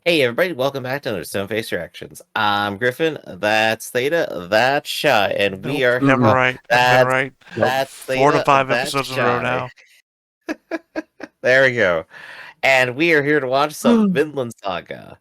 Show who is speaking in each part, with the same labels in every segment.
Speaker 1: Hey everybody, welcome back to another Stoneface Reactions. I'm Griffin, that's Theta, that's Shy, and we
Speaker 2: Nope,
Speaker 1: are here
Speaker 2: never
Speaker 1: to
Speaker 2: right. Never been
Speaker 1: that's
Speaker 2: right.
Speaker 3: Nope.
Speaker 1: that's
Speaker 2: Four to
Speaker 1: Theta,
Speaker 2: five
Speaker 1: that's
Speaker 2: episodes in a row
Speaker 1: Shy.
Speaker 2: now.
Speaker 1: There we go. And we are here to watch some Vinland Saga.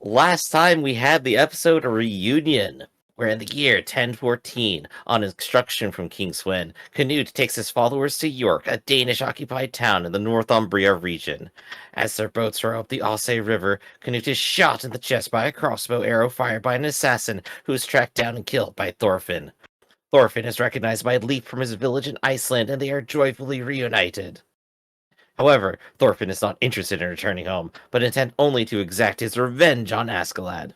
Speaker 1: Last time we had the episode Reunion, where in the year 1014, on instruction from King Swen, Canute takes his followers to York, a Danish-occupied town in the Northumbria region. As their boats row up the Osse River, Canute is shot in the chest by a crossbow arrow fired by an assassin who is tracked down and killed by Thorfinn. Thorfinn is recognized by a leap from his village in Iceland, and they are joyfully reunited. However, Thorfinn is not interested in returning home, but intent only to exact his revenge on Askeladd.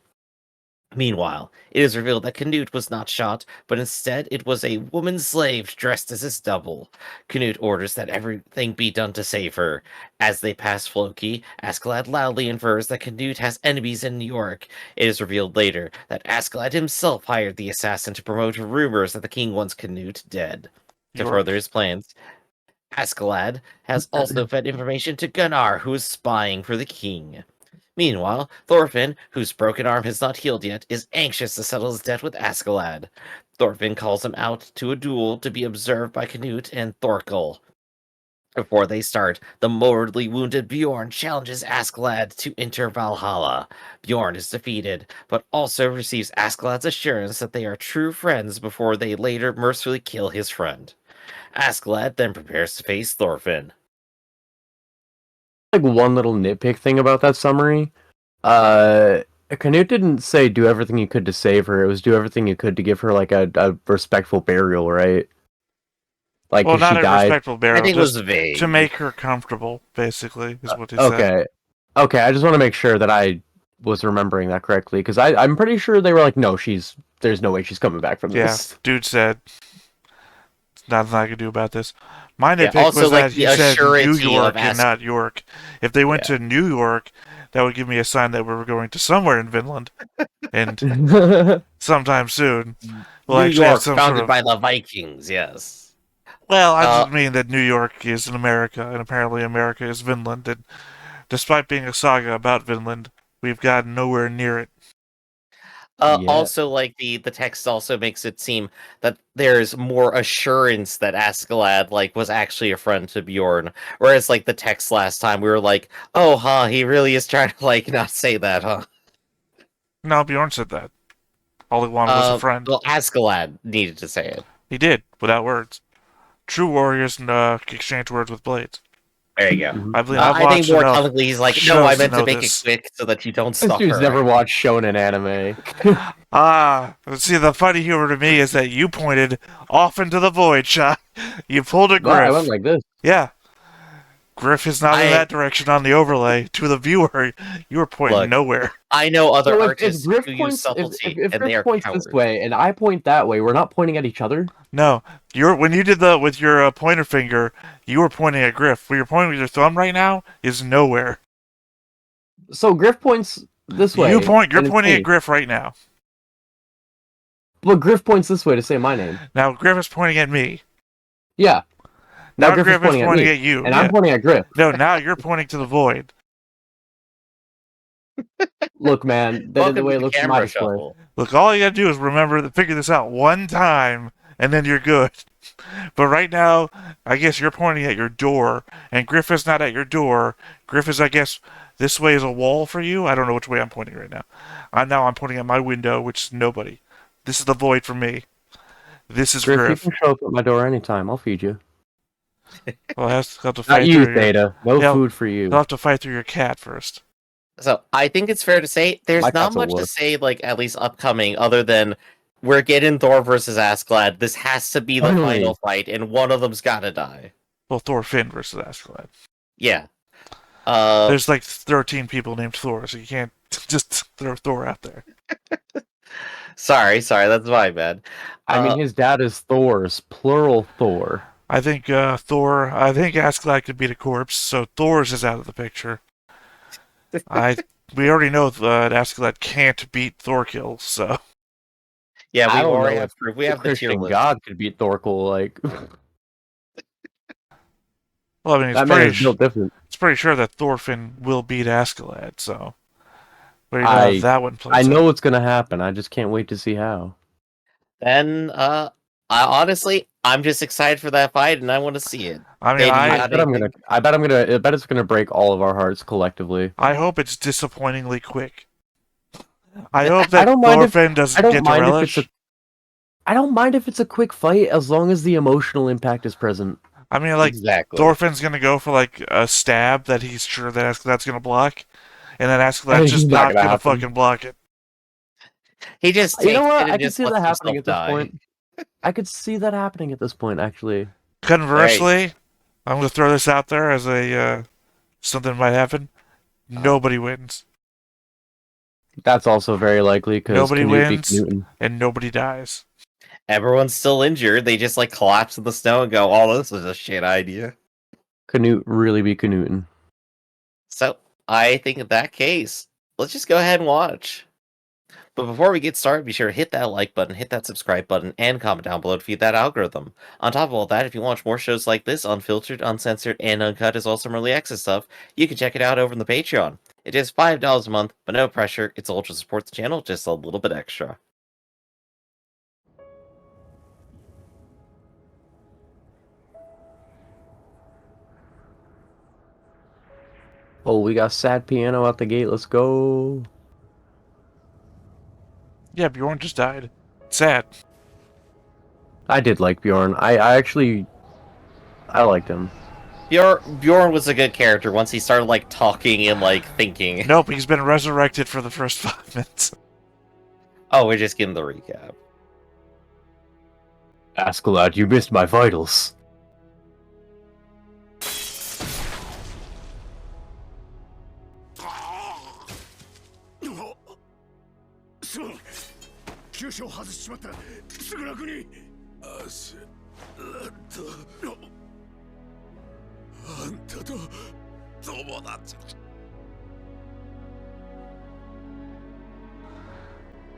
Speaker 1: Meanwhile, it is revealed that Canute was not shot, but instead it was a woman slave dressed as his double. Canute orders that everything be done to save her. As they pass Floki, Askeladd loudly infers that Canute has enemies in New York. It is revealed later that Askeladd himself hired the assassin to promote rumors that the king wants Canute dead. To further
Speaker 2: York.
Speaker 1: his plans, Askeladd has also fed information to Gunnar, who is spying for the king. Meanwhile, Thorfinn, whose broken arm has not healed yet, is anxious to settle his debt with Askeladd. Thorfinn calls him out to a duel to be observed by Canute and Thorkel. Before they start, the mortally wounded Bjorn challenges Askeladd to enter Valhalla. Bjorn is defeated, but also receives Askeladd's assurance that they are true friends before they later mercifully kill his friend. Askeladd then prepares to face Thorfinn.
Speaker 3: Like one little nitpick thing about that summary. Uh, Canute didn't say do everything you could to save her. It was do everything you could to give her like a respectful burial, right? Like,
Speaker 2: Well,
Speaker 3: 'cause
Speaker 2: not
Speaker 3: she
Speaker 2: a
Speaker 3: died.
Speaker 2: respectful
Speaker 1: I
Speaker 2: burial,
Speaker 1: think it was
Speaker 2: just to
Speaker 1: vague.
Speaker 2: make her comfortable, basically, is what he said.
Speaker 3: Okay, okay. I just want to make sure that I was remembering that correctly because I'm pretty sure they were like, no, there's no way she's coming back from
Speaker 2: Yeah,
Speaker 3: this.
Speaker 2: dude said, nothing I could do about this. My
Speaker 1: Yeah,
Speaker 2: nitpick
Speaker 1: also
Speaker 2: was
Speaker 1: like
Speaker 2: that
Speaker 1: the
Speaker 2: he said New
Speaker 1: assurity of
Speaker 2: York and
Speaker 1: Ask.
Speaker 2: not York. If they went
Speaker 1: Yeah.
Speaker 2: to New York, that would give me a sign that we were going to somewhere in Vinland. And sometime soon, we'll
Speaker 1: New
Speaker 2: actually have
Speaker 1: York,
Speaker 2: some sort
Speaker 1: founded
Speaker 2: of.
Speaker 1: by the Vikings. Yes.
Speaker 2: Well, I
Speaker 1: Uh,
Speaker 2: just mean that New York is in America, and apparently America is Vinland, and despite being a saga about Vinland, we've gotten nowhere near it.
Speaker 3: Yeah.
Speaker 1: also, like the text also makes it seem that there's more assurance that Askeladd like was actually a friend to Bjorn, whereas like the text last time we were like, oh, huh, he really is trying to like not say that, huh?
Speaker 2: No, Bjorn said that. All he wanted was a friend.
Speaker 1: Well, Askeladd needed to say it.
Speaker 2: He did, without words. True warriors exchange words with blades.
Speaker 1: There you go.
Speaker 3: Mhm.
Speaker 2: I believe I've
Speaker 1: I think
Speaker 2: watched
Speaker 1: more
Speaker 2: enough
Speaker 1: comically, he's like, no, I
Speaker 2: shows to
Speaker 1: meant to
Speaker 2: know
Speaker 1: make it
Speaker 2: this.
Speaker 1: quick so that you don't
Speaker 3: This
Speaker 1: stalk
Speaker 3: dude's
Speaker 1: her.
Speaker 3: never watched shonen anime.
Speaker 2: See, the funny humor to me is that you pointed off into the void, shot. You pulled a
Speaker 3: Wow, I went
Speaker 2: Griff.
Speaker 3: like this.
Speaker 2: Yeah, Griff is not in
Speaker 1: I
Speaker 2: that direction on the overlay. To the viewer, you were pointing
Speaker 1: look.
Speaker 2: nowhere.
Speaker 1: I know other
Speaker 3: So if
Speaker 1: artists
Speaker 3: Griff
Speaker 1: who use
Speaker 3: points
Speaker 1: subtlety,
Speaker 3: if
Speaker 1: and they
Speaker 3: Griff
Speaker 1: are
Speaker 3: points this
Speaker 1: cowards.
Speaker 3: way and I point that way, we're not pointing at each other.
Speaker 2: No, you're when you did the with your pointer finger, you were pointing at Griff. Where you're pointing with your thumb right now is nowhere.
Speaker 3: So Griff points this way,
Speaker 2: You're
Speaker 3: and it's
Speaker 2: pointing at
Speaker 3: me.
Speaker 2: Griff right now.
Speaker 3: But Griff points this way to say my name.
Speaker 2: Now Griff is pointing at me.
Speaker 3: Yeah. Now Griff is pointing at me,
Speaker 2: you.
Speaker 3: and
Speaker 2: Yeah.
Speaker 3: I'm pointing at Griff.
Speaker 2: No, now you're pointing to the void.
Speaker 3: Look, man, the
Speaker 1: Welcome
Speaker 3: way
Speaker 1: to
Speaker 3: it
Speaker 1: the
Speaker 3: looks on my
Speaker 1: camera
Speaker 3: display.
Speaker 1: shuffle.
Speaker 2: Look, all you gotta do is remember to figure this out one time, and then you're good. But right now, I guess you're pointing at your door, and Griff is not at your door. Griff is, I guess, this way is a wall for you. I don't know which way I'm pointing right now. I'm pointing at my window, which is nobody. This is the void for me. This is
Speaker 3: Griff, you
Speaker 2: Griff.
Speaker 3: can show up at my door anytime. I'll feed you.
Speaker 2: Well, I'll have to
Speaker 3: Not
Speaker 2: fight
Speaker 3: you,
Speaker 2: through your.
Speaker 3: Theta. No
Speaker 2: You'll
Speaker 3: food for you.
Speaker 2: I'll have to fight through your cat first.
Speaker 1: So I think it's fair to say
Speaker 3: My
Speaker 1: there's not
Speaker 3: cat's a
Speaker 1: much to
Speaker 3: wuss.
Speaker 1: say, like at least upcoming, other than we're getting Thor versus Askeladd. This has to be the
Speaker 3: Finally.
Speaker 1: final fight, and one of them's gotta die.
Speaker 2: Well, Thorfinn versus Askeladd.
Speaker 1: Yeah.
Speaker 2: There's like 13 people named Thor, so you can't just throw Thor out there.
Speaker 1: Sorry, that's my bad.
Speaker 3: I mean, his dad is Thor's, plural Thor.
Speaker 2: I think Askeladd could beat a corpse, so Thor's is out of the picture. We already know that Askeladd can't beat Thorkill, so
Speaker 1: Yeah, we
Speaker 3: I don't
Speaker 1: already
Speaker 3: know
Speaker 1: have proof. We have the tier
Speaker 3: Christian
Speaker 1: list.
Speaker 3: God could beat Thorkel. Like,
Speaker 2: well, I mean
Speaker 3: that man is built different.
Speaker 2: it's pretty sure that Thorfinn will beat Askeladd, so Waiting to have that one plays
Speaker 3: I know
Speaker 2: out.
Speaker 3: what's gonna happen. I just can't wait to see how.
Speaker 1: Then, I'm just excited for that fight, and I want to see it.
Speaker 2: I mean,
Speaker 1: Hey, do you
Speaker 3: I
Speaker 1: got
Speaker 3: bet
Speaker 1: anything?
Speaker 3: I bet it's gonna break all of our hearts collectively.
Speaker 2: I hope it's disappointingly quick. I hope
Speaker 3: I
Speaker 2: that
Speaker 3: don't mind if
Speaker 2: Thorfinn doesn't get to relish.
Speaker 3: I don't mind if it's a quick fight as long as the emotional impact is present.
Speaker 2: I mean, like,
Speaker 1: Exactly.
Speaker 2: Thorfinn's gonna go for, like, a stab that he's sure that Askeladd's gonna block, and then Askeladd's just
Speaker 3: Not
Speaker 2: not
Speaker 3: gonna
Speaker 2: gonna
Speaker 3: happen.
Speaker 2: fucking block it.
Speaker 1: He just
Speaker 3: You know
Speaker 1: takes
Speaker 3: what?
Speaker 1: it
Speaker 3: I
Speaker 1: and
Speaker 3: could
Speaker 1: just
Speaker 3: see that
Speaker 1: lets
Speaker 3: happening
Speaker 1: himself
Speaker 3: at this
Speaker 1: die.
Speaker 3: point. I could see that happening at this point, actually.
Speaker 2: Conversely, I'm gonna throw this out there as a something might happen. Nobody wins.
Speaker 3: That's also very likely because
Speaker 2: Nobody
Speaker 3: Canute be
Speaker 2: wins,
Speaker 3: Canutin.
Speaker 2: and nobody dies.
Speaker 1: Everyone's still injured. They just like collapse in the snow and go, "Oh, this was a shit idea."
Speaker 3: Canute really be Canutin.
Speaker 1: So I think in that case, let's just go ahead and watch. But before we get started, be sure to hit that like button, hit that subscribe button, and comment down below to feed that algorithm. On top of all that, if you watch more shows like this, unfiltered, uncensored, and uncut, as well as some early access stuff, you can check it out over in the Patreon. It is $5 a month, but no pressure. It's ultra support the channel, just a little bit extra.
Speaker 3: Oh, we got sad piano out the gate. Let's go.
Speaker 2: Yeah, Bjorn just died. Sad.
Speaker 3: I did like Bjorn. I actually I liked him.
Speaker 1: Bjorn was a good character once he started like talking and like thinking.
Speaker 2: Nope, he's been resurrected for the first 5 minutes.
Speaker 1: Oh, we're just getting the recap.
Speaker 3: Askeladd, you missed my vitals.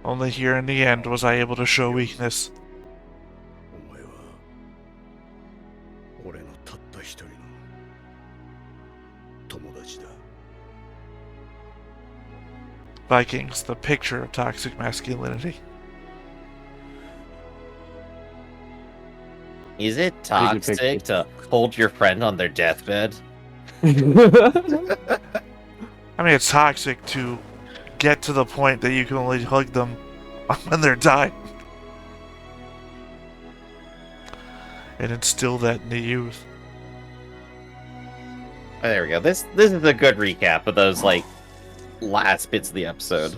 Speaker 2: Only here in the end was I able to show weakness. Vikings, the picture of toxic masculinity.
Speaker 1: Is it
Speaker 3: Pretty good
Speaker 1: toxic
Speaker 3: picture.
Speaker 1: to hold your friend on their deathbed?
Speaker 2: I mean, it's toxic to get to the point that you can only hug them when they're dying. And instill that in the youth.
Speaker 1: Oh, there we go. This is a good recap of those like last bits of the episode.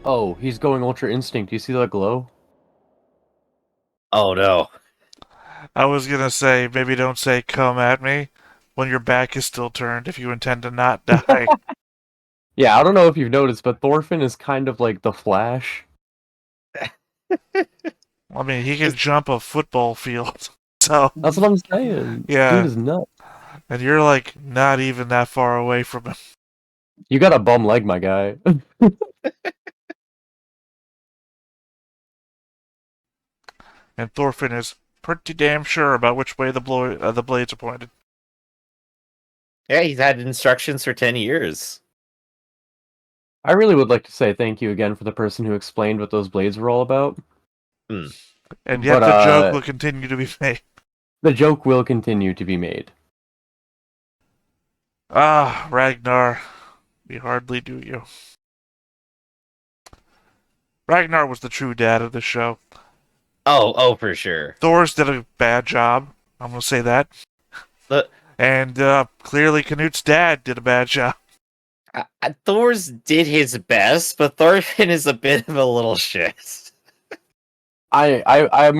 Speaker 3: Oh, he's going Ultra Instinct. You see that glow?
Speaker 1: Oh no.
Speaker 2: I was gonna say, maybe don't say come at me when your back is still turned if you intend to not die.
Speaker 3: Yeah, I don't know if you've noticed, but Thorfinn is kind of like the Flash.
Speaker 2: I mean, he can jump a football field. So,
Speaker 3: That's what I'm saying.
Speaker 2: yeah.
Speaker 3: Dude is nuts.
Speaker 2: And you're like not even that far away from him.
Speaker 3: You got a bum leg, my guy.
Speaker 2: And Thorfinn is pretty damn sure about which way the blades are pointed.
Speaker 1: Yeah, he's had instructions for 10 years.
Speaker 3: I really would like to say thank you again for the person who explained what those blades were all about.
Speaker 2: And yet
Speaker 3: But,
Speaker 2: the joke will continue to be made.
Speaker 3: The joke will continue to be made.
Speaker 2: Ah, Ragnar. We hardly do you. Ragnar was the true dad of the show.
Speaker 1: Oh, for sure.
Speaker 2: Thor's did a bad job. I'm gonna say that. And clearly Canute's dad did a bad job.
Speaker 1: Thor's did his best, but Thorfinn is a bit of a little shit.
Speaker 3: I'm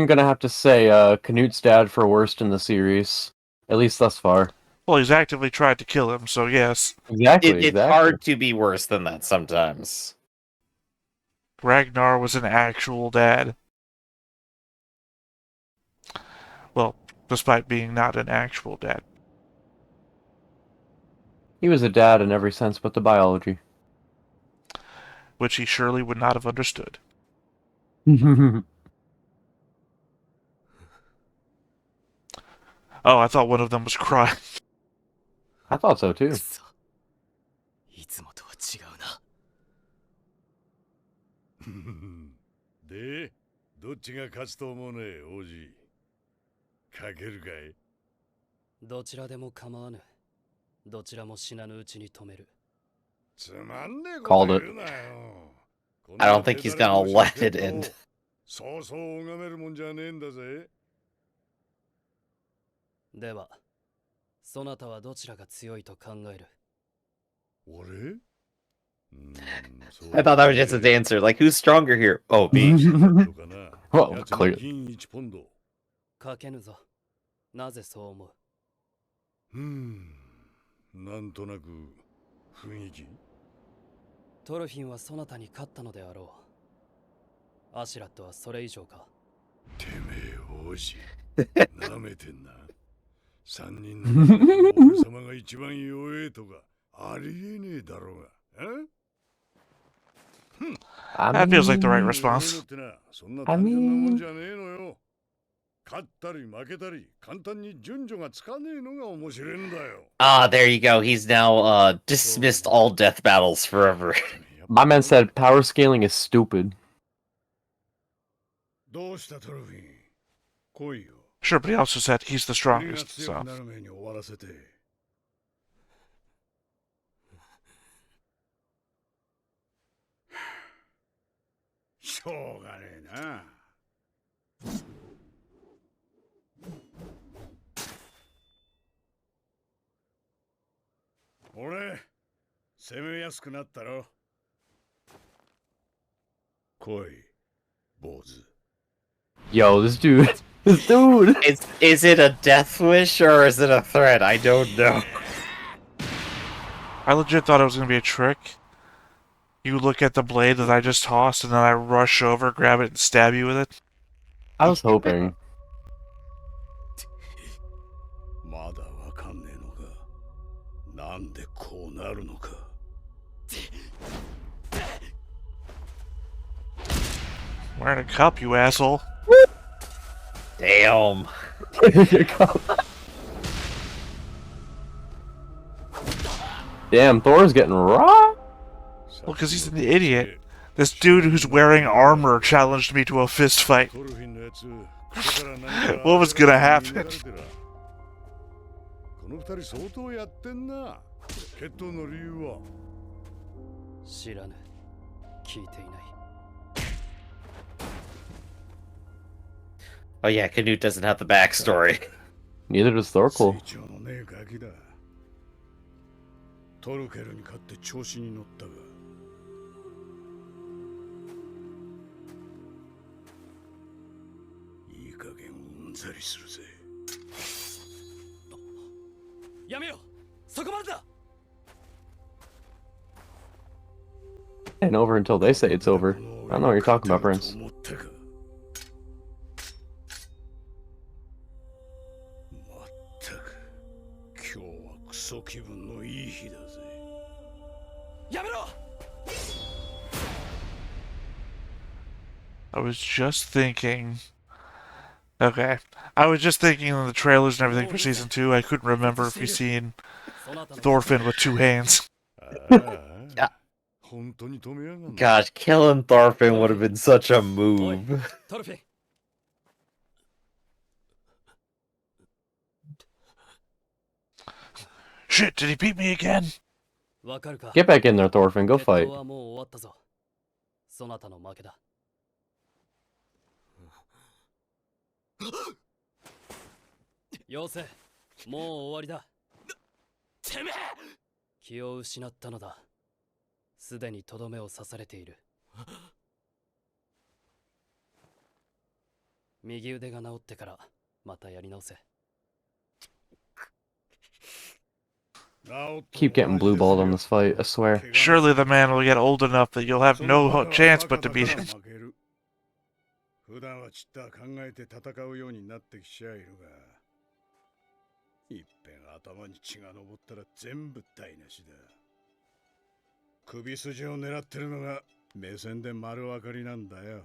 Speaker 3: gonna have to say Canute's dad for worst in the series. At least thus far.
Speaker 2: Well, he's actively tried to kill him, so yes.
Speaker 3: Exactly.
Speaker 1: It's hard to be worse than that sometimes.
Speaker 2: Ragnar was an actual dad. Well, despite being not an actual dad.
Speaker 3: He was a dad in every sense but the biology.
Speaker 2: Which he surely would not have understood. Oh, I thought one of them was crying.
Speaker 3: I thought so too.
Speaker 4: くそいつもとは違うな。
Speaker 5: で、どっちが勝つと思うね、王子。かけるかい？
Speaker 4: どちらでも構わぬ。どちらも死なぬうちに止める。
Speaker 5: つまんねえこ
Speaker 3: Called
Speaker 5: と
Speaker 3: it.
Speaker 5: 言うなよ。
Speaker 1: I don't think he's gonna let it end.
Speaker 5: そうそう拝めるもんじゃねえんだぜ。
Speaker 4: では、そなたはどちらが強いと考える？
Speaker 5: 俺？
Speaker 1: I thought that was just his answer. Like, who's stronger here? Oh, me.
Speaker 3: Well, clear.
Speaker 5: 1ポンド。
Speaker 4: かけぬぞ。なぜそう思う？
Speaker 5: なんとなく雰囲気。
Speaker 4: トルフィンはそなたに勝ったのであろう。アシュラットはそれ以上か。
Speaker 5: てめえ王子、なめてんな。3人の中で俺様が一番弱えとかありえねえだろうが。
Speaker 2: That feels like the right response.
Speaker 5: そんな単純なもんじゃねえのよ。勝ったり負けたり簡単に順序がつかねえのが面白いんだよ。
Speaker 1: Ah, there you go. He's now dismissed all death battles forever.
Speaker 3: My man said power scaling is stupid.
Speaker 5: どうしたトロフィン？来いよ。
Speaker 2: Sure, but he also said he's the
Speaker 5: 国が
Speaker 2: strongest,
Speaker 5: 強
Speaker 2: so.
Speaker 5: くなる前に終わらせて。しょうがねえな。俺、攻めやすくなったろ。来い、坊主。
Speaker 3: Yo, this dude. This dude.
Speaker 1: Is it a death wish or is it a threat? I don't know.
Speaker 2: I legit thought it was going to be a trick. You look at the blade that I just tossed, and then I rush over, grab it, and stab you with it.
Speaker 3: I was hoping.
Speaker 5: まだわかんねえのか。なんでこうなるのか。
Speaker 2: Wearing a cup, you asshole.
Speaker 1: Damn.
Speaker 3: Damn, Thor's getting raw.
Speaker 2: Well, because he's an idiot. This dude who's wearing armor challenged me to a fist fight.
Speaker 5: トルフィンのやつ、口から何か
Speaker 2: What was gonna happen?
Speaker 5: この二人相当やってんな。決闘の理由は？
Speaker 4: 知らぬ。聞いていない。
Speaker 1: Oh yeah, Canute doesn't have the backstory.
Speaker 3: Neither does Thorkel.
Speaker 5: 成長のねえガキだ。トルケルに勝って調子に乗ったが。いい加減うんざりするぜ。
Speaker 4: やめよ、そこまでだ。
Speaker 3: And over until they say it's over. I don't know what you're talking about, Prince.
Speaker 5: 思ったか。まったく、今日はクソ気分のいい日だぜ。
Speaker 4: やめろ。
Speaker 2: I was just thinking. Okay. I was just thinking of the trailers and everything for season 2. I couldn't remember if you've seen
Speaker 4: そなたの
Speaker 2: Thorfinn with 2 hands.
Speaker 5: ああ、本当に止めやがんな。
Speaker 1: Gosh, killing Thorfinn would have been such a move.
Speaker 4: トルフィン。
Speaker 2: Shit, did he beat me again?
Speaker 4: わかるか。
Speaker 3: Get back in there, Thorfinn. Go
Speaker 4: 決
Speaker 3: fight.
Speaker 4: 闘はもう終わったぞ。そなたの負けだ。妖精、もう終わりだ。てめえ！気を失ったのだ。すでにとどめを刺されている。右腕が治ってからまたやり直せ。
Speaker 3: Keep getting blue balled on this fight, I swear.
Speaker 2: Surely the man will get old enough that you'll have no chance but to beat him.
Speaker 5: 普段はちった考えて戦うようになってきちゃいるが、いっぺん頭に血が上ったら全部台無しだ。首筋を狙ってるのが目線で丸分かりなんだよ。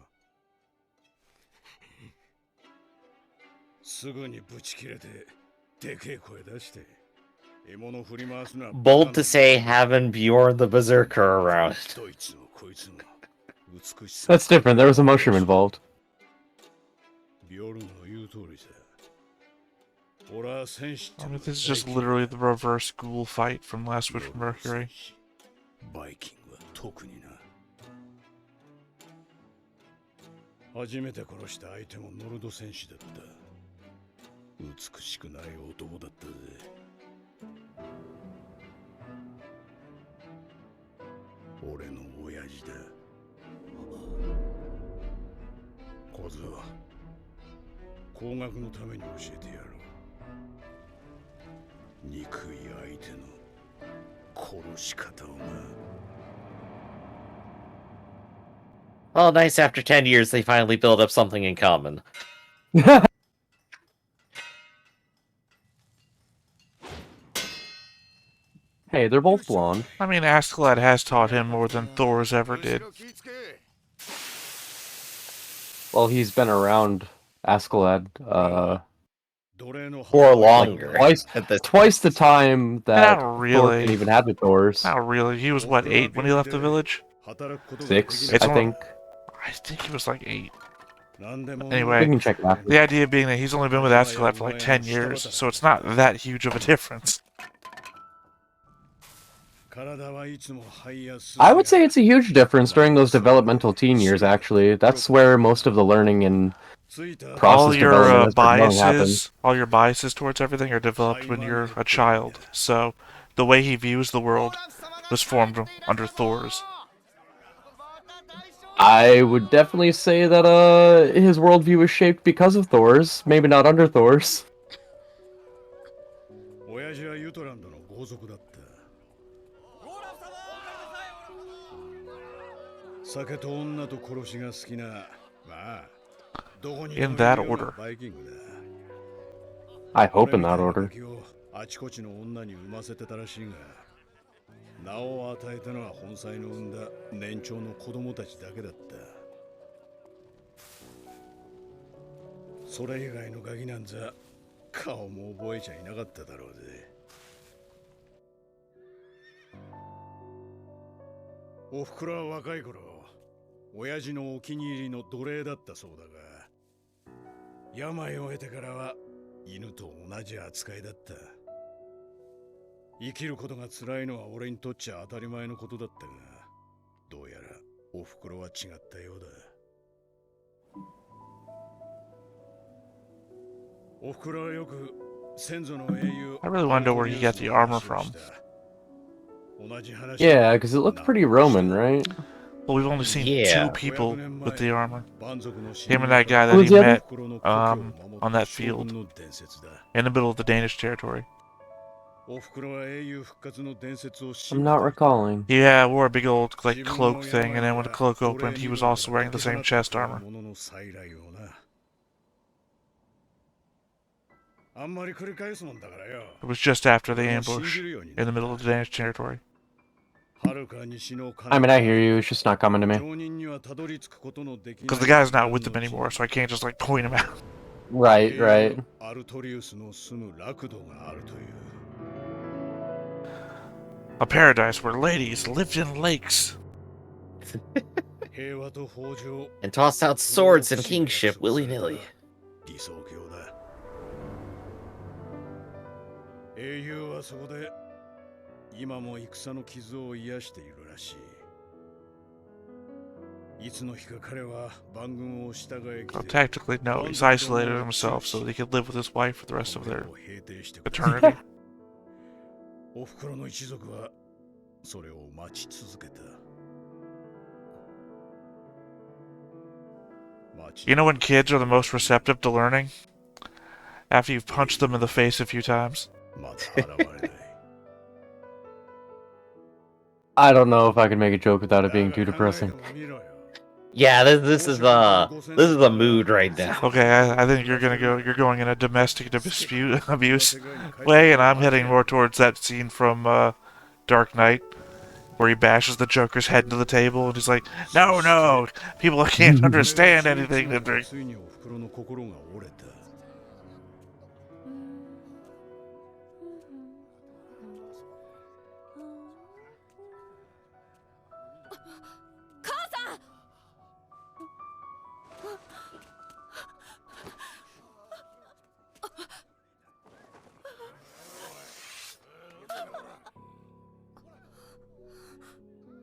Speaker 5: すぐにぶち切れてでけえ声出して獲物振り回すのは
Speaker 1: Bold to say having Bjorn the Berserker around.
Speaker 5: どいつのこいつの美しさ
Speaker 3: That's different. There was a mushroom involved.
Speaker 5: ビョルンの言う通りさ。俺は戦士
Speaker 2: I mean, this is just literally the reverse ghoul fight from Last Wish from Mercury.
Speaker 5: バイキングは特にな。初めて殺した相手もノルド戦士だった。美しくない男だったぜ。俺の親父だ。小僧、工学のために教えてやろう。憎い相手の殺し方をな。
Speaker 1: Well, nice after 10 years, they finally build up something in common.
Speaker 3: Hey, they're both blonde.
Speaker 2: I mean, Askeladd has taught him more than Thor's ever did.
Speaker 3: Well, he's been around Askeladd,
Speaker 1: For longer.
Speaker 3: twice the time that
Speaker 2: Not
Speaker 3: Thor
Speaker 2: really.
Speaker 3: can even have the Thors.
Speaker 2: Not really. He was, what, 8 when he left the village?
Speaker 3: 6,
Speaker 2: It's
Speaker 3: I
Speaker 2: only-
Speaker 3: think.
Speaker 2: I think he was like 8.
Speaker 3: We
Speaker 2: Anyway,
Speaker 3: can check that.
Speaker 2: the idea being that he's only been with Askeladd for like 10 years, so it's not that huge of a difference.
Speaker 3: I would say it's a huge difference during those developmental teen years, actually. That's where most of the learning and process
Speaker 2: All your
Speaker 3: development happens.
Speaker 2: biases towards everything are developed when you're a child. So the way he views the world was formed under Thor's.
Speaker 3: I would definitely say that his worldview was shaped because of Thor's, maybe not under Thor's.
Speaker 5: 親父はユトランドの豪族だった。酒と女と殺しが好きな、まあ、どこに
Speaker 2: In that order.
Speaker 5: バイキングだ。
Speaker 3: I hope in that order.
Speaker 5: あちこちの女に産ませてたらしいが、名を与えたのは本妻の産んだ年長の子供たちだけだった。それ以外のガキなんざ顔も覚えちゃいなかっただろうぜ。おふくろは若い頃、親父のお気に入りの奴隷だったそうだが、病を得てからは犬と同じ扱いだった。生きることが辛いのは俺にとっちゃ当たり前のことだったが、どうやらおふくろは違ったようだ。おふくろはよく先祖の英雄
Speaker 2: I really want to know where he got the armor from.
Speaker 3: Yeah, because it looked pretty Roman, right?
Speaker 2: Well, we've only seen
Speaker 1: Yeah.
Speaker 2: 2 people with the armor. Him and that guy that
Speaker 3: Who's
Speaker 2: he
Speaker 3: the
Speaker 2: met on that field in the middle of the Danish territory.
Speaker 3: I'm not recalling.
Speaker 2: Yeah, wore a big old like cloak thing, and then when the cloak opened, he was also wearing the same chest armor. It was just after the ambush in the middle of the Danish territory.
Speaker 3: I mean, I hear you. It's just not coming to me.
Speaker 2: Because the guy's not with them anymore, so I can't just like point him out.
Speaker 3: Right, right.
Speaker 2: A paradise where ladies lived in lakes.
Speaker 1: And toss out swords and kingship willy-nilly.
Speaker 5: 英雄はそこで今も戦の傷を癒しているらしい。いつの日か彼は万軍を従えき
Speaker 2: Well,
Speaker 5: て
Speaker 2: tactically, no. He's isolated himself so that he could live with his wife for the rest of their eternity.
Speaker 5: おふくろの一族はそれを待ち続けた。
Speaker 2: You know when kids are the most receptive to learning? After you've punched them in the face a few times.
Speaker 5: まだ現れない。
Speaker 3: I don't know if I can make a joke without it being too depressing.
Speaker 1: Yeah, this is the mood right now.
Speaker 2: Okay, I think you're going in a domestic dispute abuse way, and I'm heading more towards that scene from Dark Knight, where he bashes the Joker's head into the table, and he's like, "No, people can't understand anything."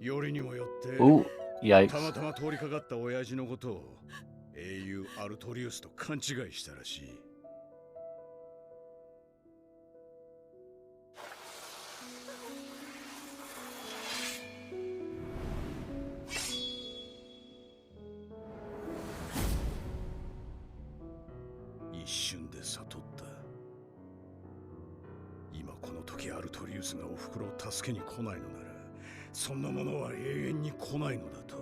Speaker 5: よりにもよって
Speaker 3: Ooh,
Speaker 5: たま
Speaker 3: yikes.
Speaker 5: たま通りかかった親父のことを英雄アルトリウスと勘違いしたらしい。一瞬で悟った。今この時アルトリウスがおふくろを助けに来ないのなら、そんなものは永遠に来ないのだと。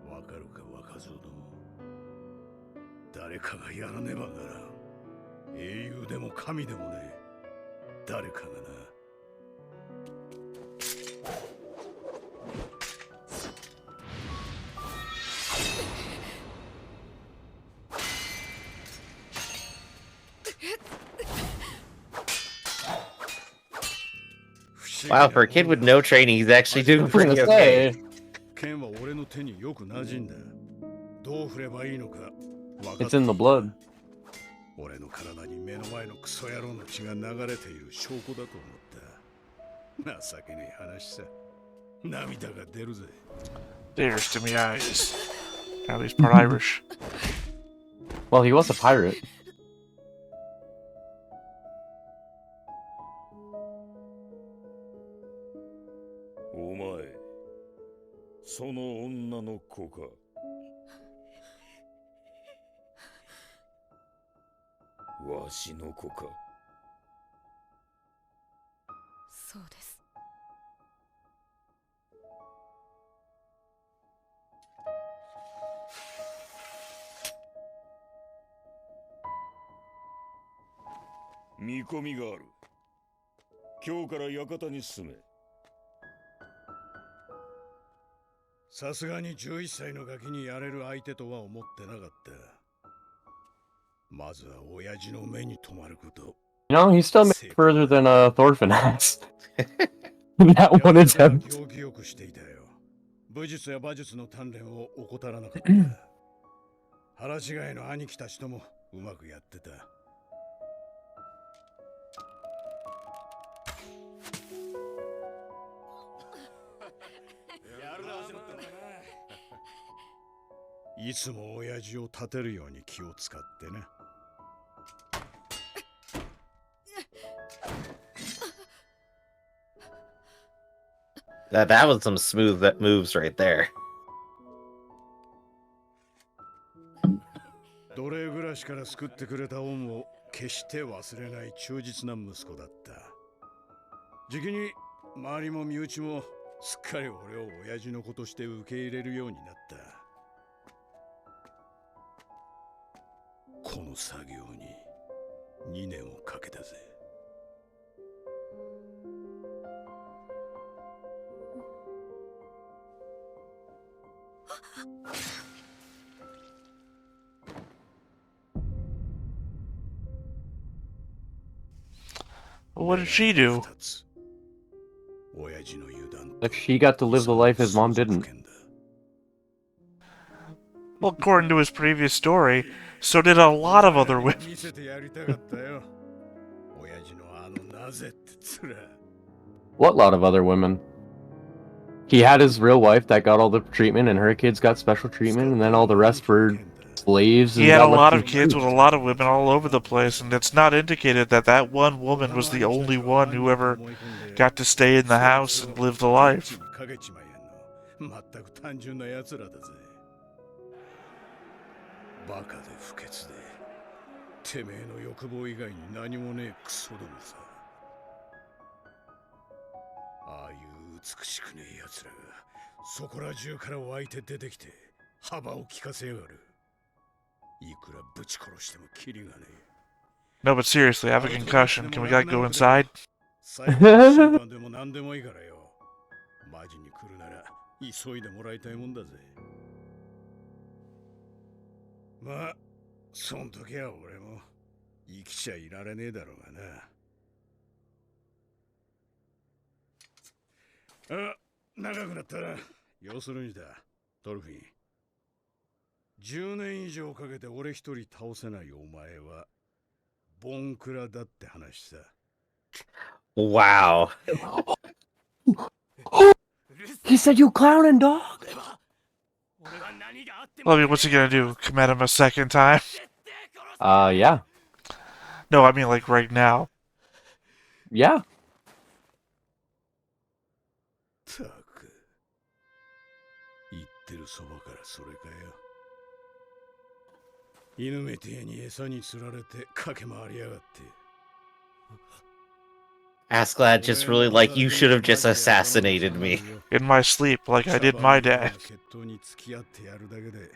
Speaker 5: わかるか若造ども。誰かがやらねばならん。英雄でも神でもね、誰かがな。
Speaker 1: Wow, for a kid with no training, he's actually doing
Speaker 3: I was gonna
Speaker 1: pretty okay.
Speaker 3: say,
Speaker 5: 剣は俺の手によく馴染んだ。どう振ればいいのか分かってい
Speaker 3: it's in the blood.
Speaker 5: 俺の体に目の前のクソ野郎の血が流れている証拠だと思った。情けねえ話さ。涙が出るぜ。
Speaker 2: Tears to me eyes. Now he's part Irish.
Speaker 3: Well, he was a pirate.
Speaker 6: お前、その女の子か。わしの子か。
Speaker 7: そうです。
Speaker 6: 見込みがある。今日から館に進め。
Speaker 5: さすがに11歳のガキにやれる相手とは思ってなかった。まずは親父の目に留まること。
Speaker 3: You know, he still made it further than Thorfinn has. In that one attempt.
Speaker 5: 行儀よくしていたよ。武術や馬術の鍛錬を怠らなかった。腹違いの兄貴たちともうまくやってた。いつも親父を立てるように気を使ってね。
Speaker 1: That was some smooth moves right there.
Speaker 5: 奴隷暮らしから救ってくれた恩を決して忘れない忠実な息子だった。じきに周りも身内もすっかり俺を親父の子として受け入れるようになった。この作業に2年をかけたぜ。
Speaker 2: What did she do?
Speaker 3: Like, she got to live the life his mom didn't.
Speaker 2: Well, according to his previous story, so did a lot of other women.
Speaker 3: What lot of other women? He had his real wife that got all the treatment, and her kids got special treatment, and then all the rest were slaves.
Speaker 2: He had a lot of kids with a lot of women all over the place, and it's not indicated that that one woman was the only one who ever got to stay in the house and live the life.
Speaker 5: バカで不潔で、てめえの欲望以外に何もねえクソどもさ。ああいう美しくねえ奴らがそこら中から湧いて出てきて幅を利かせやがる。いくらぶち殺してもキリがねえ。
Speaker 2: No, but seriously, I have a concussion. Can we like go inside?
Speaker 5: 最後の審判でも何でもいいからよ。マジに来るなら急いでもらいたいもんだぜ。まあ、そん時は俺も生きちゃいられねえだろうがな。あ、長くなったら要するにだ、トルフィン。10年以上かけて俺一人倒せないお前はボンクラだって話さ。
Speaker 1: Wow.
Speaker 3: He said you clowning, dog.
Speaker 2: Well, I mean, what's he gonna do? Come at him a second time?
Speaker 3: Yeah.
Speaker 2: No, I mean like right now.
Speaker 3: Yeah.
Speaker 5: たく言ってるそばからそれかよ。犬めてえに餌に釣られて駆け回りやがって。
Speaker 1: Askeladd just really like, you should have just assassinated me.
Speaker 2: In my sleep, like I did my dad.
Speaker 5: 決闘に付き合ってやるだけで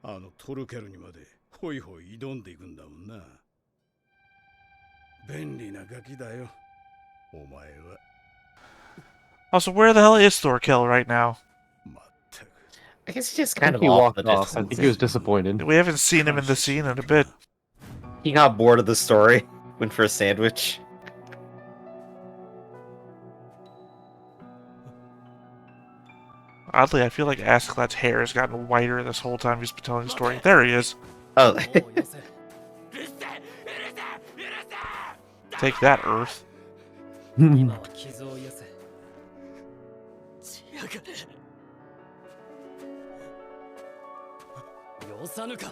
Speaker 5: あのトルケルにまでホイホイ挑んでいくんだもんな。便利なガキだよお前は。
Speaker 2: Also, where the hell is Thorkill right now?
Speaker 5: まったく
Speaker 1: I guess he's just
Speaker 3: I
Speaker 1: kind
Speaker 3: think
Speaker 1: of
Speaker 3: he
Speaker 1: off
Speaker 3: walked
Speaker 1: the
Speaker 3: off. I think he was disappointed.
Speaker 2: We haven't seen him in the scene in a bit.
Speaker 1: He got bored of the story. Went for a sandwich.
Speaker 2: Oddly, I feel like Askeladd's hair has gotten whiter this whole time he's been telling the story. There he is.
Speaker 1: Oh,
Speaker 2: Take that, Earth.
Speaker 4: 今は傷を癒せ。よさぬか。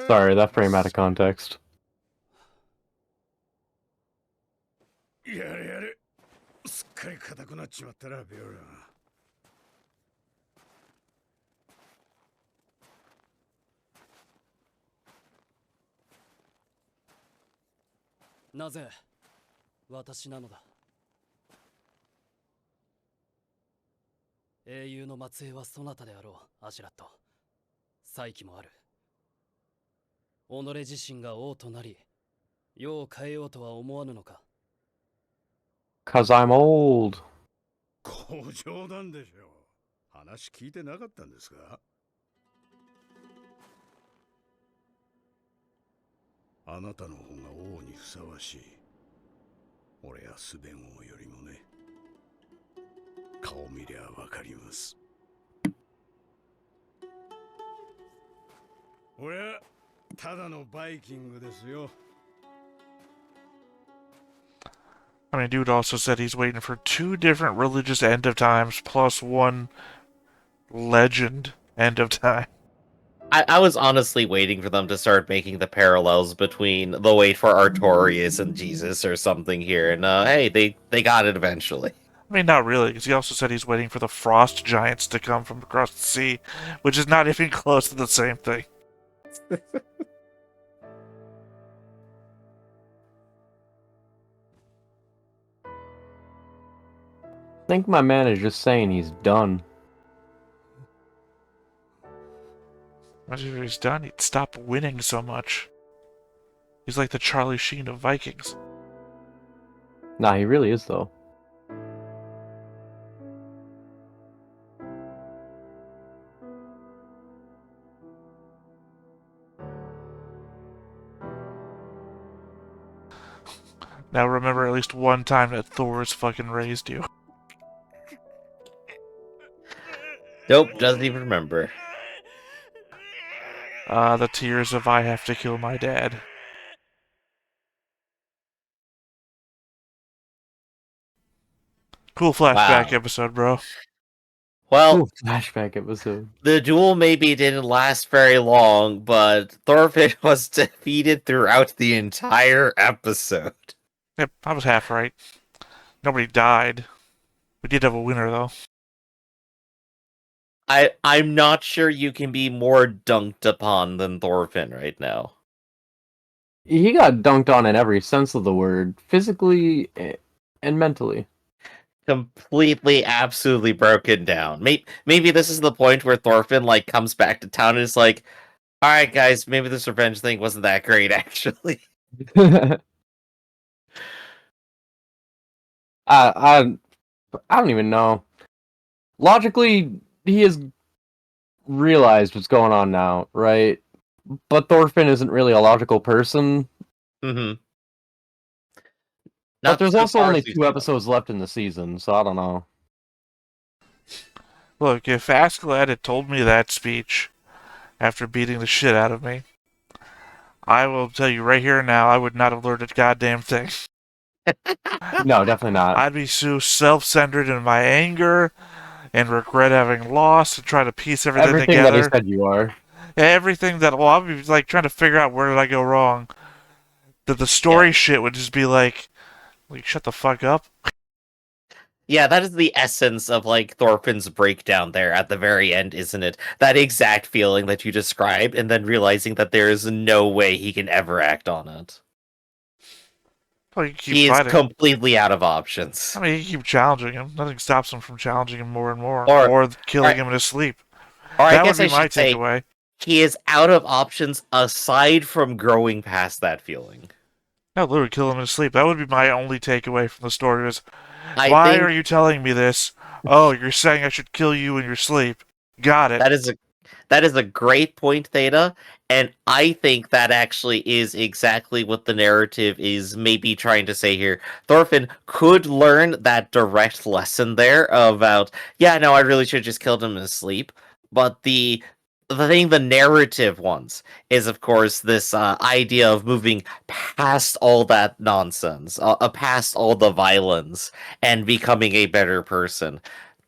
Speaker 3: Sorry, that frame out of context.
Speaker 5: やれやれすっかり硬くなっちまったらビオラ。
Speaker 4: なぜ私なのだ。英雄の末裔はそなたであろう、アシュラット。才気もある。己自身が王となり、世を変えようとは思わぬのか。
Speaker 3: Cause I'm old.
Speaker 5: ご冗談でしょう。話聞いてなかったんですか。あなたの方が王にふさわしい。俺はスベン王よりもね。顔見りゃわかります。俺はただのバイキングですよ。
Speaker 2: I mean, dude also said he's waiting for 2 different religious end of times plus 1 legend end of time.
Speaker 1: I was honestly waiting for them to start making the parallels between the wait for Artorias and Jesus or something here, and hey, they got it eventually.
Speaker 2: I mean, not really, because he also said he's waiting for the frost giants to come from across the sea, which is not even close to the same thing.
Speaker 3: I think my man is just saying he's done.
Speaker 2: Imagine if he's done, he'd stop winning so much. He's like the Charlie Sheen of Vikings.
Speaker 3: Nah, he really is, though.
Speaker 2: Now remember at least one time that Thor's fucking raised you.
Speaker 1: Nope, doesn't even remember.
Speaker 2: The tears of I have to kill my dad. Cool flashback
Speaker 1: Wow.
Speaker 2: episode, bro.
Speaker 1: Well,
Speaker 3: Ooh, flashback episode.
Speaker 1: the duel maybe didn't last very long, but Thorfinn was defeated throughout the entire episode.
Speaker 2: Yep, I was half right. Nobody died. We did have a winner, though.
Speaker 1: I'm not sure you can be more dunked upon than Thorfinn right now.
Speaker 3: He got dunked on in every sense of the word, physically and mentally.
Speaker 1: Completely, absolutely broken down. Maybe this is the point where Thorfinn like comes back to town and is like, "All right, guys, maybe this revenge thing wasn't that great, actually."
Speaker 3: I don't even know. Logically, he has realized what's going on now, right? But Thorfinn isn't really a logical person.
Speaker 1: Mm-hmm.
Speaker 3: But there's
Speaker 1: so
Speaker 3: also
Speaker 1: far
Speaker 3: only
Speaker 1: as we've
Speaker 3: 2
Speaker 1: seen.
Speaker 3: episodes left in the season, so I don't know.
Speaker 2: Look, if Askeladd had told me that speech after beating the shit out of me, I will tell you right here and now, I would not have learned a goddamn thing.
Speaker 3: No, definitely not.
Speaker 2: I'd be so self-centered in my anger and regret having lost and try to piece everything
Speaker 3: Everything that he
Speaker 2: together.
Speaker 3: said you are.
Speaker 2: Everything that, well, I'd be like trying to figure out where did I go wrong. That the story shit would just be like, shut the fuck up.
Speaker 1: Yeah, that is the essence of like Thorfinn's breakdown there at the very end, isn't it? That exact feeling that you described, and then realizing that there is no way he can ever act on it.
Speaker 2: Well, you keep
Speaker 1: He is
Speaker 2: fighting.
Speaker 1: completely out of options.
Speaker 2: I mean, you keep challenging him. Nothing stops him from challenging him more and more,
Speaker 1: Or-
Speaker 2: or killing him in his sleep.
Speaker 1: Or I
Speaker 2: That would
Speaker 1: guess
Speaker 2: be
Speaker 1: I
Speaker 2: my
Speaker 1: should say,
Speaker 2: takeaway.
Speaker 1: he is out of options aside from growing past that feeling.
Speaker 2: No, literally kill him in his sleep. That would be my only takeaway from the story. Is
Speaker 1: I
Speaker 2: why
Speaker 1: think
Speaker 2: are you telling me this? Oh, you're saying I should kill you in your sleep. Got it.
Speaker 1: that is a great point, Theta, and I think that actually is exactly what the narrative is maybe trying to say here. Thorfinn could learn that direct lesson there about, yeah, no, I really should have just killed him in his sleep, but the thing the narrative wants is, of course, this idea of moving past all that nonsense, past all the violence, and becoming a better person.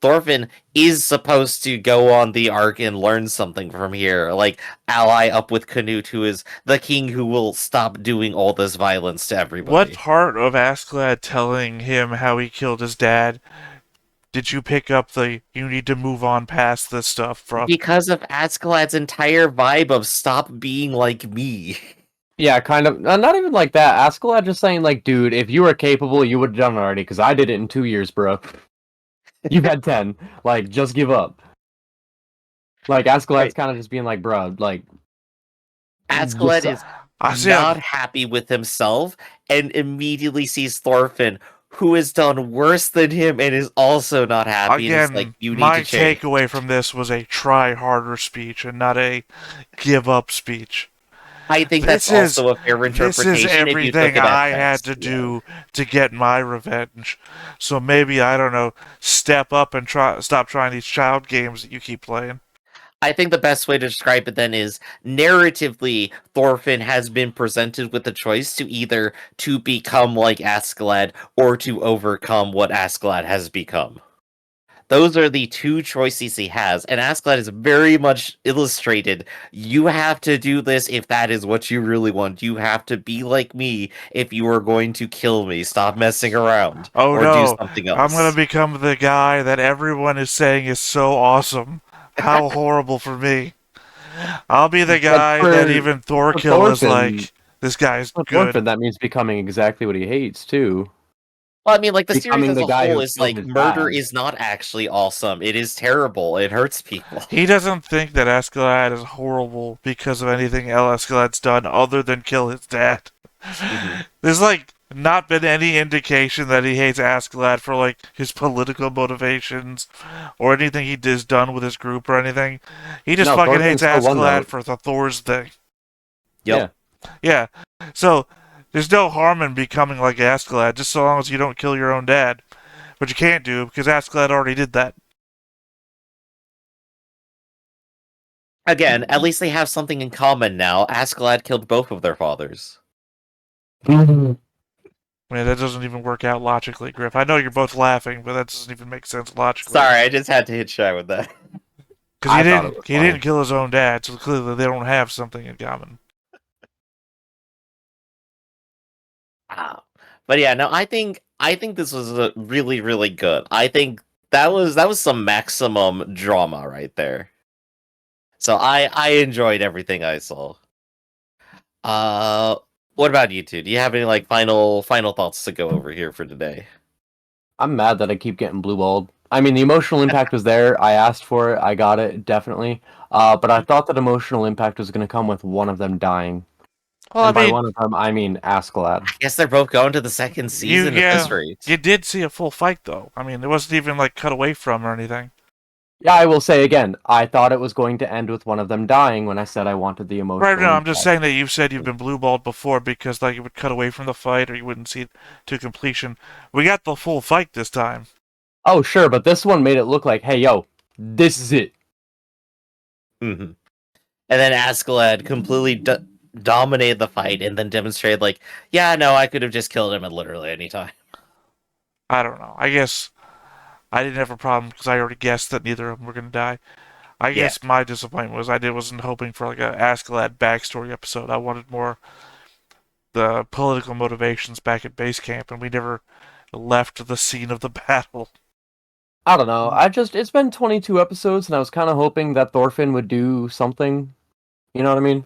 Speaker 1: Thorfinn is supposed to go on the arc and learn something from here, like ally up with Canute, who is the king who will stop doing all this violence to everybody.
Speaker 2: What part of Askeladd telling him how he killed his dad did you pick up the you need to move on past this stuff from?
Speaker 1: Because of Askeladd's entire vibe of stop being like me.
Speaker 3: Yeah, kind of. Not even like that. Askeladd just saying, like, dude, if you were capable, you would have done it already, because I did it in 2 years, bro. You've had 10. Like, just give up. Like, Askeladd's kind of just being like, bro, like...
Speaker 1: Askeladd
Speaker 3: just-
Speaker 1: is not happy with himself and immediately sees Thorfinn, who has done worse than him and is also not happy.
Speaker 2: Again,
Speaker 1: and is like, you need
Speaker 2: my
Speaker 1: to change.
Speaker 2: takeaway from this was a try harder speech and not a give up speech.
Speaker 1: I think
Speaker 2: This
Speaker 1: that's also
Speaker 2: is-
Speaker 1: a fair interpretation.
Speaker 2: This is
Speaker 1: if you took
Speaker 2: everything
Speaker 1: it at
Speaker 2: I had
Speaker 1: best,
Speaker 2: to
Speaker 1: yeah.
Speaker 2: do to get my revenge. So maybe, I don't know, step up and stop trying these child games that you keep playing.
Speaker 1: I think the best way to describe it then is narratively, Thorfinn has been presented with the choice to either to become like Askeladd or to overcome what Askeladd has become. Those are the two choices he has, and Askeladd is very much illustrated. You have to do this if that is what you really want. You have to be like me if you are going to kill me. Stop messing around.
Speaker 2: Oh
Speaker 1: or
Speaker 2: no,
Speaker 1: do something else.
Speaker 2: I'm gonna become the guy that everyone is saying is so awesome. How horrible for me. I'll be the guy
Speaker 3: for-
Speaker 2: that even Thorkill is
Speaker 3: Thorfinn-
Speaker 2: like, this guy's
Speaker 3: For
Speaker 2: good.
Speaker 3: Thorfinn, that means becoming exactly what he hates, too.
Speaker 1: Well, I mean, like, the series
Speaker 3: Becoming
Speaker 1: as
Speaker 3: the
Speaker 1: a
Speaker 3: guy
Speaker 1: whole
Speaker 3: who
Speaker 1: is
Speaker 3: killed
Speaker 1: like,
Speaker 3: his
Speaker 1: murder
Speaker 3: dad.
Speaker 1: is not actually awesome. It is terrible. It hurts people.
Speaker 2: He doesn't think that Askeladd is horrible because of anything else Askeladd's done other than kill his dad. There's like not been any indication that he hates Askeladd for like his political motivations or anything he has done with his group or anything. He just
Speaker 3: No,
Speaker 2: fucking
Speaker 3: Thorfinn's
Speaker 2: hates
Speaker 3: still one
Speaker 2: Askeladd
Speaker 3: note.
Speaker 2: for the Thor's thing.
Speaker 1: Yep.
Speaker 2: Yeah. So there's no harm in becoming like Askeladd just so long as you don't kill your own dad. But you can't do because Askeladd already did that.
Speaker 1: Again, at least they have something in common now. Askeladd killed both of their fathers.
Speaker 2: I mean, that doesn't even work out logically, Griff. I know you're both laughing, but that doesn't even make sense logically.
Speaker 1: Sorry, I just had to hit shy with that.
Speaker 2: Because
Speaker 3: I thought it was
Speaker 2: he
Speaker 3: funny.
Speaker 2: didn't kill his own dad, so clearly they don't have something in common.
Speaker 1: Wow. But yeah, no, I think this was really, really good. I think that was some maximum drama right there. So I enjoyed everything I saw. What about you two? Do you have any like final thoughts to go over here for today?
Speaker 3: I'm mad that I keep getting blue balled. I mean, the emotional impact was there. I asked for it. I got it, definitely. But I thought that emotional impact was going to come with one of them dying.
Speaker 2: Well,
Speaker 3: And
Speaker 2: I
Speaker 3: by
Speaker 2: mean,
Speaker 3: one of them, I mean Askeladd.
Speaker 1: I guess they're both going to the second season at this rate.
Speaker 2: you did see a full fight, though. I mean, it wasn't even like cut away from or anything.
Speaker 3: Yeah, I will say again, I thought it was going to end with one of them dying when I said I wanted the emotional.
Speaker 2: Right, no, I'm just
Speaker 3: impact.
Speaker 2: saying that you've said you've been blue balled before because like it would cut away from the fight or you wouldn't see it to completion. We got the full fight this time.
Speaker 3: Oh, sure, but this one made it look like, hey, yo, this is it.
Speaker 1: hmm And then askeladd completely dominated the fight and then demonstrated, like, yeah, no, I could have just killed him at literally any time.
Speaker 2: I don't know. I guess I didn't have a problem because I already guessed that neither of them were going to die. I guess my disappointment was wasn't hoping for like a askeladd backstory episode. I wanted more the political motivations back at base camp, and we never left the scene of the battle.
Speaker 3: I don't know. It's been 22 episodes, and I was kind of hoping that Thorfinn would do something. You know what I mean?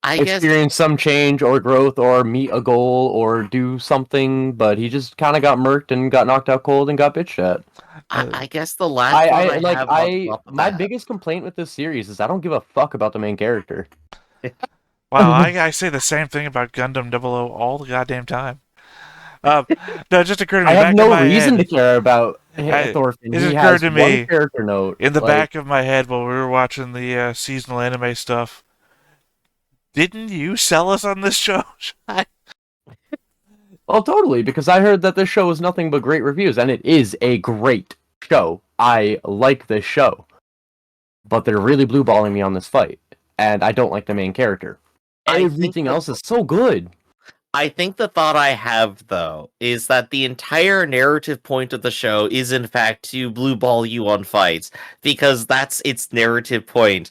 Speaker 1: I guess
Speaker 3: Experience some change or growth or meet a goal or do something, but he just kind of got murked and got knocked out cold and got bitched at.
Speaker 1: I guess the last thought I have off the
Speaker 3: My
Speaker 1: bat.
Speaker 3: biggest complaint with this series is I don't give a fuck about the main character.
Speaker 2: Wow, I say the same thing about Gundam 00 all the goddamn time. No, it just occurred to me
Speaker 3: I
Speaker 2: back
Speaker 3: have
Speaker 2: in
Speaker 3: no
Speaker 2: my
Speaker 3: reason
Speaker 2: head.
Speaker 3: to care about
Speaker 2: I-
Speaker 3: Thorfinn.
Speaker 2: it
Speaker 3: He
Speaker 2: occurred
Speaker 3: has
Speaker 2: to
Speaker 3: one
Speaker 2: me
Speaker 3: character note.
Speaker 2: In the
Speaker 3: like,
Speaker 2: back of my head while we were watching the seasonal anime stuff, didn't you sell us on this show?
Speaker 3: Well, totally, because I heard that this show is nothing but great reviews, and it is a great show. I like this show. But they're really blue balling me on this fight, and I don't like the main character. Everything else is so good.
Speaker 1: I think the thought I have, though, is that the entire narrative point of the show is, in fact, to blue ball you on fights, because that's its narrative point.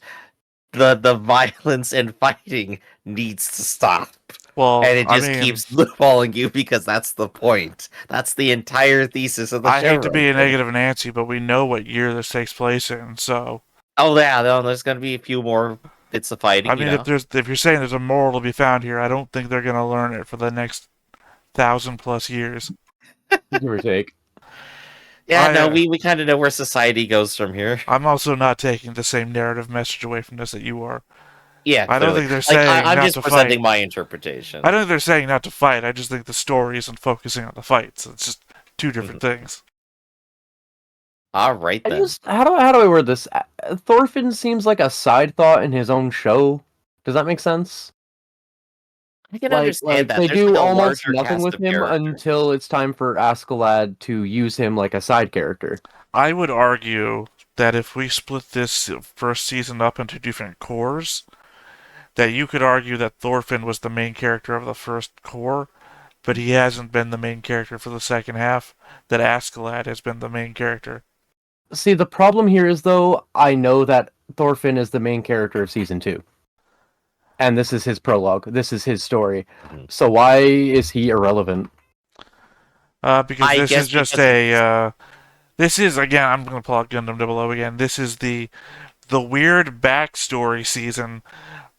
Speaker 1: The violence and fighting needs to stop.
Speaker 2: Well,
Speaker 1: And it
Speaker 2: I
Speaker 1: just
Speaker 2: mean,
Speaker 1: keeps blue balling you because that's the point. That's the entire thesis of the
Speaker 2: I
Speaker 1: show.
Speaker 2: hate to be
Speaker 1: right
Speaker 2: a
Speaker 1: there.
Speaker 2: negative Nancy, but we know what year this takes place in, so
Speaker 1: Oh, yeah, no, there's going to be a few more bits of fighting,
Speaker 2: I mean, if you're saying there's a moral to be found here, I don't think they're gonna learn it for the next 1,000+ years.
Speaker 3: Give or take.
Speaker 1: Yeah, no, we kind of know where society goes from here.
Speaker 2: I'm also not taking the same narrative message away from this that you are.
Speaker 1: Yeah,
Speaker 2: I don't
Speaker 1: clearly.
Speaker 2: think they're saying
Speaker 1: I'm
Speaker 2: not
Speaker 1: just
Speaker 2: to
Speaker 1: presenting
Speaker 2: fight.
Speaker 1: my interpretation.
Speaker 2: I don't think they're saying not to fight. I just think the story isn't focusing on the fights. It's just two different things.
Speaker 1: All right then.
Speaker 3: How do I word this? Thorfinn seems like a side thought in his own show. Does that make sense?
Speaker 1: I can understand that.
Speaker 3: They
Speaker 1: There's
Speaker 3: do
Speaker 1: like a
Speaker 3: almost
Speaker 1: larger
Speaker 3: nothing
Speaker 1: cast
Speaker 3: with
Speaker 1: of
Speaker 3: him
Speaker 1: characters.
Speaker 3: until it's time for askeladd to use him like a side character.
Speaker 2: I would argue that if we split this first season up into different cores, that you could argue that Thorfinn was the main character of the first core, but he hasn't been the main character for the second half, that askeladd has been the main character.
Speaker 3: See, the problem here is, though, I know that Thorfinn is the main character of Season 2. And this is his prologue. This is his story. So why is he irrelevant?
Speaker 2: Because this is just this is, again, I'm going to pull out Gundam 00 again. This is the weird backstory season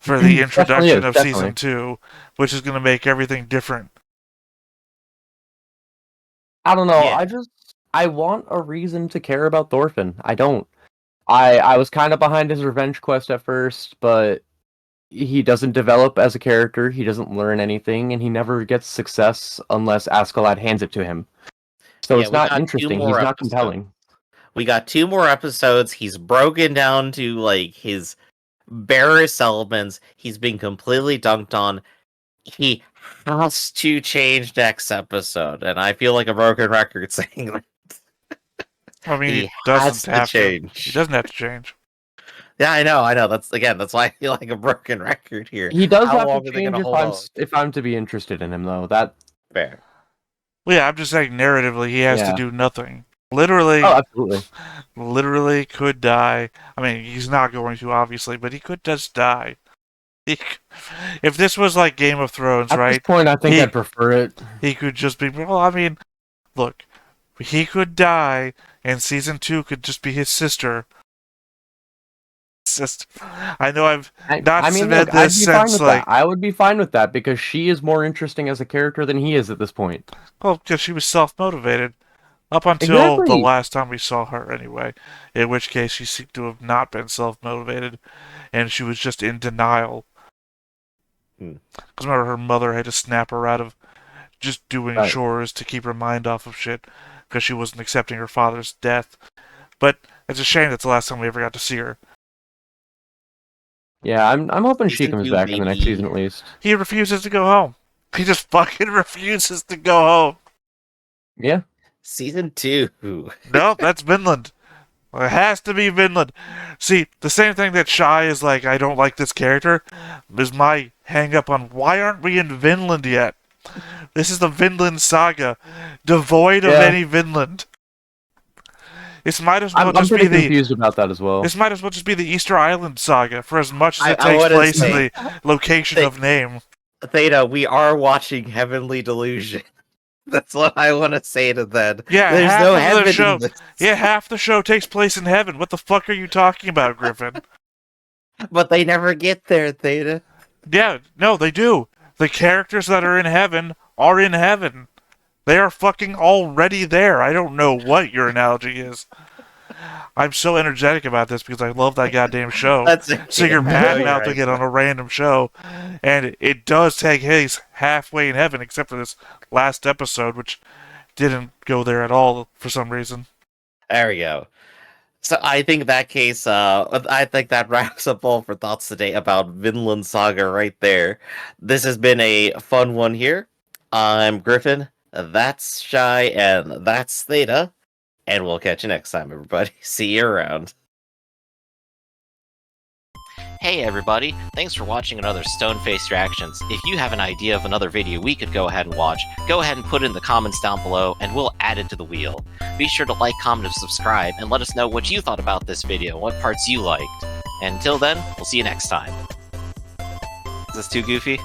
Speaker 2: for the introduction of Season 2, which is going to make everything different.
Speaker 3: I don't know.
Speaker 1: Yeah.
Speaker 3: I want a reason to care about Thorfinn. I don't. I was kind of behind his revenge quest at first, but he doesn't develop as a character. He doesn't learn anything, and he never gets success unless askeladd hands it to him. So
Speaker 1: Yeah,
Speaker 3: it's
Speaker 1: we
Speaker 3: not
Speaker 1: got 2
Speaker 3: interesting.
Speaker 1: more
Speaker 3: He's not
Speaker 1: episodes.
Speaker 3: compelling.
Speaker 1: We got 2 more episodes. He's broken down to like his barest elements. He's been completely dunked on. He has to change next episode, and I feel like a broken record saying that.
Speaker 2: I mean,
Speaker 1: He
Speaker 2: he doesn't
Speaker 1: has to
Speaker 2: have to.
Speaker 1: change.
Speaker 2: He doesn't have to change.
Speaker 1: Yeah, I know. That's why I feel like a broken record here.
Speaker 3: He does
Speaker 1: How
Speaker 3: have
Speaker 1: long
Speaker 3: to
Speaker 1: are they
Speaker 3: change
Speaker 1: gonna hold on?
Speaker 3: if I'm to be interested in him, though. That
Speaker 1: Fair.
Speaker 2: Well, yeah, I'm just saying narratively he has to
Speaker 3: Yeah.
Speaker 2: do nothing. Literally,
Speaker 3: Oh, absolutely.
Speaker 2: literally could die. I mean, he's not going to, obviously, but he could just die. If this was like Game of Thrones,
Speaker 3: At this
Speaker 2: right?
Speaker 3: point, I think I'd prefer it.
Speaker 2: He could just be, well, I mean, look, he could die, and Season 2 could just be his sister. It's just, I know I've not said
Speaker 3: look, I'd
Speaker 2: this
Speaker 3: be fine
Speaker 2: since,
Speaker 3: with
Speaker 2: like,
Speaker 3: that. I would be fine with that because she is more interesting as a character than he is at this point.
Speaker 2: well, because she was self-motivated. Up until the
Speaker 3: Exactly.
Speaker 2: last time we saw her, anyway. In which case, she seemed to have not been self-motivated, and she was just in denial. Because remember, her mother had to snap her out of just doing
Speaker 3: Right.
Speaker 2: chores to keep her mind off of shit, because she wasn't accepting her father's death. But it's a shame that's the last time we ever got to see her.
Speaker 3: Yeah, I'm hoping she
Speaker 1: Season
Speaker 3: comes
Speaker 1: 2,
Speaker 3: back in the next
Speaker 1: baby.
Speaker 3: season at least.
Speaker 2: He refuses to go home. He just fucking refuses to go home.
Speaker 3: Yeah.
Speaker 1: Season 2.
Speaker 2: No, that's Vinland. It has to be Vinland. See, the same thing that Shy is like, I don't like this character, is my hang up on why aren't we in Vinland yet? This is the Vinland Saga, devoid of any Vinland. This might as well
Speaker 3: I'm
Speaker 2: just
Speaker 3: pretty
Speaker 2: be the.
Speaker 3: confused about that as well.
Speaker 2: This might as well just be the Easter Island Saga, for as much as it
Speaker 1: I
Speaker 2: takes
Speaker 1: wanna
Speaker 2: place in
Speaker 1: say-
Speaker 2: the location of name.
Speaker 1: Theta, we are watching Heavenly Delusion. That's what I want to say to that.
Speaker 2: Yeah,
Speaker 1: There's
Speaker 2: half
Speaker 1: no
Speaker 2: of
Speaker 1: heaven
Speaker 2: the show.
Speaker 1: in this.
Speaker 2: Yeah, half the show takes place in heaven. What the fuck are you talking about, Griffin?
Speaker 1: But they never get there, Theta.
Speaker 2: Yeah, no, they do. The characters that are in heaven are in heaven. They are fucking already there. I don't know what your analogy is. I'm so energetic about this because I love that goddamn show. So you're mad about to get on a random show. And it does take place halfway in heaven, except for this last episode, which didn't go there at all for some reason.
Speaker 1: There we go. So I think that case, I think that wraps up all for thoughts today about Vinland Saga right there. This has been a fun one here. I'm Griffin, that's Shy, and that's Theta. And we'll catch you next time, everybody. See you around. Hey everybody, thanks for watching another Stone-Faced Reactions. If you have an idea of another video we could go ahead and watch, go ahead and put it in the comments down below and we'll add it to the wheel. Be sure to like, comment, and subscribe, and let us know what you thought about this video, what parts you liked. And until then, we'll see you next time. Is this too goofy?